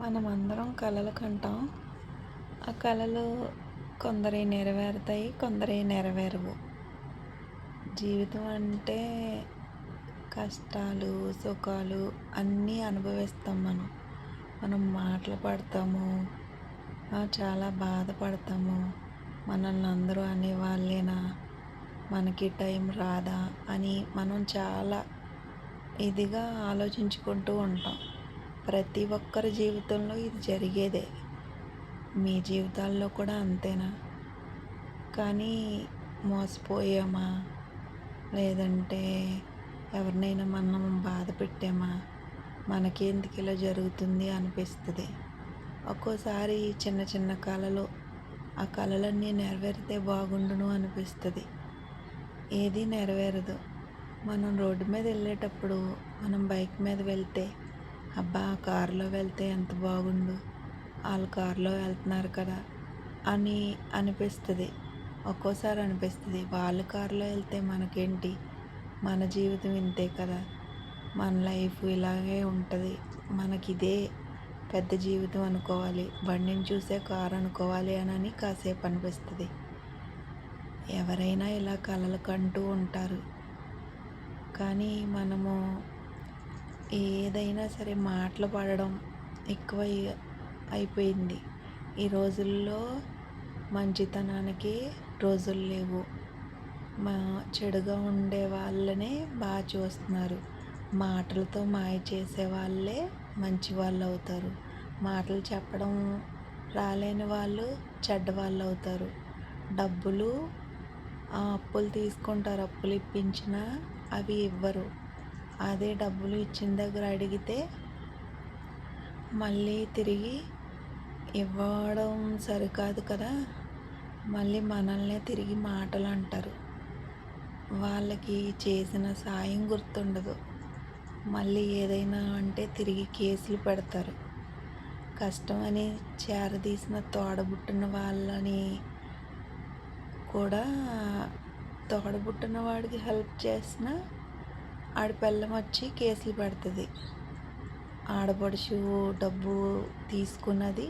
మనమందరం కలలు కంటాం. ఆ కలలు కొందరివి నెరవేరుతాయి, కొందరివి నెరవేరవు. జీవితం అంటే కష్టాలు, సుఖాలు అన్నీ అనుభవిస్తాం మనం. మనం మాటలు పడతాము, చాలా బాధపడతాము. మనల్ని అందరూ అనేవాళ్ళేనా? మనకి టైం రాదా? అని మనం చాలా ఇదిగా ఆలోచించుకుంటూ ఉంటాం. ప్రతి ఒక్కరి జీవితంలో ఇది జరిగేదే. మీ జీవితాల్లో కూడా అంతేనా? కానీ మోసపోయామా? లేదంటే ఎవరినైనా మనం బాధ పెట్టామా? మనకెందుకు ఇలా జరుగుతుంది అనిపిస్తుంది. ఒక్కోసారి చిన్న చిన్న కలలు, ఆ కలలన్నీ నెరవేరితే బాగుండును అనిపిస్తుంది. ఏది నెరవేరదు. మనం రోడ్డు మీద వెళ్ళేటప్పుడు మనం బైక్ మీద వెళ్తే, అబ్బా కారులో వెళ్తే ఎంత బాగుండు, వాళ్ళు కారులో వెళ్తున్నారు కదా అని అనిపిస్తుంది. ఒక్కోసారి అనిపిస్తుంది వాళ్ళ కారులో వెళ్తే మనకేంటి, మన జీవితం ఇంతే కదా, మన లైఫ్ ఇలాగే ఉంటుంది, మనకిదే పెద్ద జీవితం అనుకోవాలి, బండిని చూసే కారు అనుకోవాలి అని కాసేపు అనిపిస్తుంది. ఎవరైనా ఇలా కలలు కంటూ ఉంటారు. కానీ మనము ఏదైనా సరే మాటలు పడడం ఎక్కువ అయిపోయింది. ఈ రోజుల్లో మంచితనానికి రోజులు లేవు. మా చెడుగా ఉండే వాళ్ళనే బాగా చూస్తున్నారు. మాటలతో మాయ చేసే వాళ్ళే మంచి వాళ్ళు అవుతారు. మాటలు చెప్పడం రాలేని వాళ్ళు చెడ్డవాళ్ళు అవుతారు. డబ్బులు అప్పులు తీసుకుంటారు. అప్పులు ఇప్పించినా అవి ఇవ్వరు. అదే డబ్బులు ఇచ్చిన దగ్గర అడిగితే మళ్ళీ తిరిగి ఇవ్వడం సరికాదు కదా, మళ్ళీ మనల్నే తిరిగి మాటలు అంటారు. వాళ్ళకి చేసిన సాయం గుర్తుండదు. మళ్ళీ ఏదైనా అంటే తిరిగి కేసులు పెడతారు. కష్టమని చేరదీసిన తోడబుట్టిన వాళ్ళని కూడా, తోడబుట్టిన వాడికి హెల్ప్ చేసిన ఆడి పెళ్ళం వచ్చి కేసులు పెడుతుంది. ఆడపడుచు డబ్బు తీసుకున్నది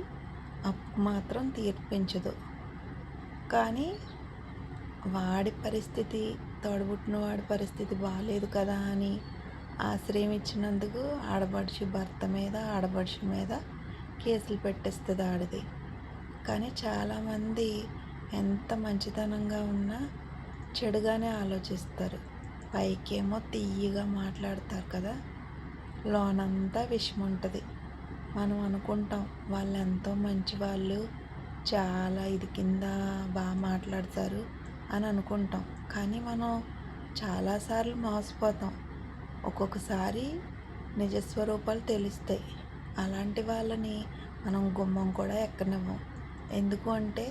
అప్పు మాత్రం తీర్పించదు. కానీ వాడి పరిస్థితి, తోడబుట్టిన వాడి పరిస్థితి బాగాలేదు కదా అని ఆశ్రయం ఇచ్చినందుకు ఆడపడుచు భర్త మీద, ఆడపడుచు మీద కేసులు పెట్టిస్తుంది ఆడిది. కానీ చాలామంది ఎంత మంచితనంగా ఉన్నా చెడుగానే ఆలోచిస్తారు. పైకేమో తియ్యగా మాట్లాడతారు కదా, లోనంతా విషం ఉంటుంది. మనం అనుకుంటాం వాళ్ళు ఎంతో మంచి వాళ్ళు, చాలా ఇది కింద బాగా మాట్లాడతారు అని అనుకుంటాం. కానీ మనం చాలాసార్లు మోసపోతాం. ఒక్కొక్కసారి నిజస్వరూపాలు తెలుస్తాయి. అలాంటి వాళ్ళని మనం గుమ్మం కూడా ఎక్కనివ్వం. ఎందుకు అంటే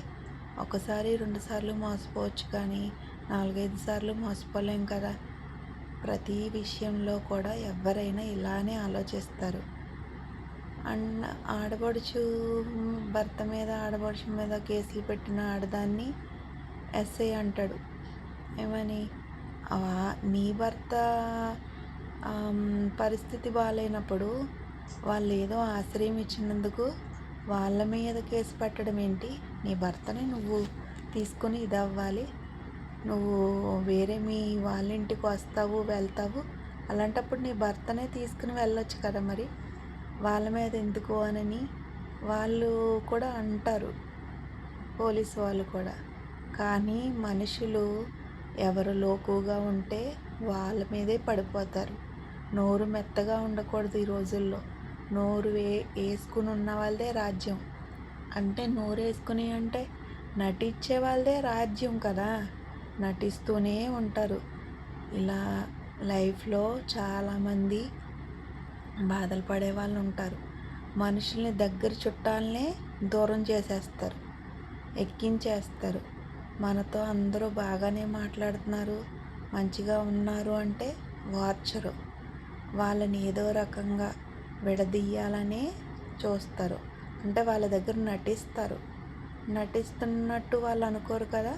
ఒకసారి 2 సార్లు మోసపోవచ్చు, కానీ 4, 5 సార్లు మోసపోలేం కదా. ప్రతి విషయంలో కూడా ఎవరైనా ఇలానే ఆలోచిస్తారు. ఆడపడుచు భర్త మీద, ఆడపడుచు మీద కేసులు పెట్టిన ఆడదాన్ని ఎస్ఐ అంటాడు ఏమని, నీ భర్త పరిస్థితి బాగాలేనప్పుడు వాళ్ళు ఏదో ఆశ్రయం ఇచ్చినందుకు వాళ్ళ మీద కేసు పెట్టడం ఏంటి? నీ భర్తని నువ్వు తీసుకొని ఇది అవ్వాలి, నువ్వు వేరే మీ వాళ్ళ ఇంటికి వస్తావు వెళ్తావు, అలాంటప్పుడు నీ భర్తనే తీసుకుని వెళ్ళొచ్చు కదా, మరి వాళ్ళ మీద ఎందుకు అని వాళ్ళు కూడా అంటారు, పోలీసు వాళ్ళు కూడా. కానీ మనుషులు ఎవరు లోకుగా ఉంటే వాళ్ళ మీదే పడిపోతారు. నోరు మెత్తగా ఉండకూడదు ఈ రోజుల్లో. నోరు వేసుకుని ఉన్న వాళ్ళదే రాజ్యం. అంటే నోరు వేసుకుని అంటే నటించే వాళ్ళదే రాజ్యం కదా, నటిస్తూనే ఉంటారు. ఇలా లైఫ్లో చాలామంది బాధలు పడే వాళ్ళు ఉంటారు. మనుషుల్ని దగ్గర చుట్టాలనే దూరం చేసేస్తారు, ఎక్కించేస్తారు. మనతో అందరూ బాగానే మాట్లాడుతున్నారు, మంచిగా ఉన్నారు అంటే వార్చరు. వాళ్ళని ఏదో రకంగా విడదీయాలనే చూస్తారు. అంటే వాళ్ళ దగ్గర నటిస్తారు. నటిస్తున్నట్టు వాళ్ళు అనుకోరు కదా,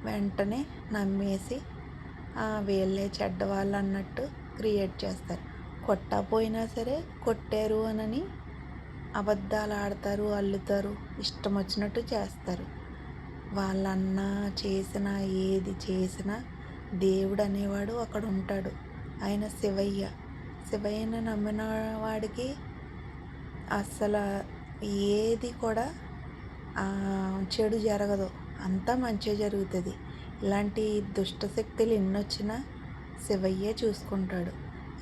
వెంటనే నమ్మేసి వీళ్ళే చెడ్డవాళ్ళు అన్నట్టు క్రియేట్ చేస్తారు. కొట్టకపోయినా సరే కొట్టారు అని అబద్ధాలు ఆడతారు, అల్లుతారు, ఇష్టం వచ్చినట్టు చేస్తారు. వాళ్ళన్నా చేసినా ఏది చేసినా దేవుడు అనేవాడు అక్కడ ఉంటాడు. ఆయన శివయ్య. శివయ్యని నమ్మిన వాడికి అస్సలు ఏది కూడా చెడు జరగదు, అంతా మంచి జరుగుతుంది. ఇలాంటి దుష్ట శక్తులు ఎన్నొచ్చినా శివయ్యే చూసుకుంటాడు.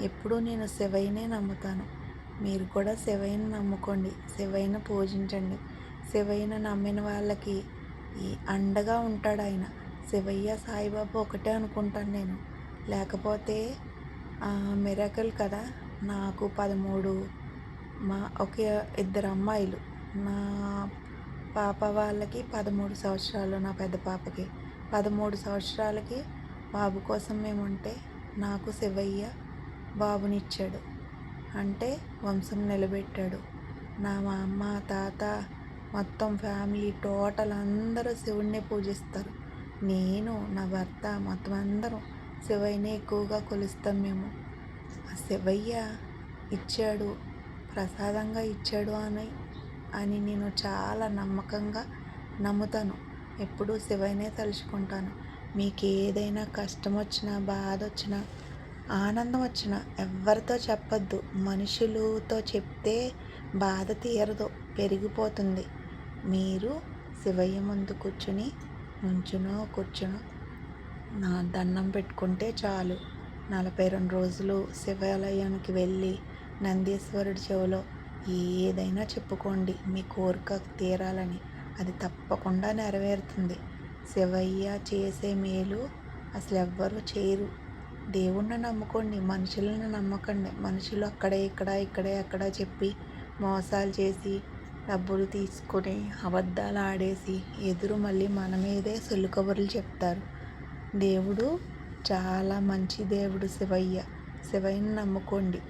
ఎప్పుడూ నేను శివయ్యనే నమ్ముతాను. మీరు కూడా శివయ్యని నమ్ముకోండి, శివయ్యని పూజించండి. శివయ్యని నమ్మిన వాళ్ళకి ఈ అండగా ఉంటాడు ఆయన. శివయ్య సాయిబాబా ఒకటే అనుకుంటాను నేను. లేకపోతే మిరాకిల్ కదా. నాకు 13 ఒక ఇద్దరు అమ్మాయిలు. నా పాప వాళ్ళకి 13 సంవత్సరాలు, నా పెద్ద పాపకి 13 సంవత్సరాలకి బాబు కోసం మేముంటే నాకు శివయ్య బాబునిచ్చాడు. అంటే వంశం నిలబెట్టాడు. నా మా అమ్మ, తాత, మొత్తం ఫ్యామిలీ టోటల్ అందరూ శివుడినే పూజిస్తారు. నేను, నా భర్త, మొత్తం అందరం శివయ్యనే ఎక్కువగా కొలుస్తాం మేము. ఆ శివయ్య ఇచ్చాడు, ప్రసాదంగా ఇచ్చాడు అని నేను చాలా నమ్మకంగా నమ్ముతాను. ఎప్పుడూ శివయ్యనే తలుచుకుంటాను. మీకు ఏదైనా కష్టం వచ్చినా, బాధ వచ్చినా, ఆనందం వచ్చినా ఎవరితో చెప్పద్దు. మనుషులతో చెప్తే బాధ తీరదు, పెరిగిపోతుంది. మీరు శివయ్య ముందు కూర్చునో నా దండం పెట్టుకుంటే చాలు. 42 రోజులు శివాలయానికి వెళ్ళి నందీశ్వరుడి చెవిలో ఏదైనా చెప్పుకోండి, మీ కోరిక తీరాలని. అది తప్పకుండా నెరవేరుతుంది. శివయ్య చేసే మేలు అసలు ఎవ్వరూ చేయరు. దేవుణ్ణి నమ్ముకోండి, మనుషులను నమ్మకండి. మనుషులు ఇక్కడే అక్కడ చెప్పి మోసాలు చేసి డబ్బులు తీసుకొని అబద్ధాలు ఆడేసి మళ్ళీ మన మీదే సొల్లు కబుర్లు చెప్తారు. దేవుడు చాలా మంచి దేవుడు శివయ్య. శివయ్యని నమ్ముకోండి.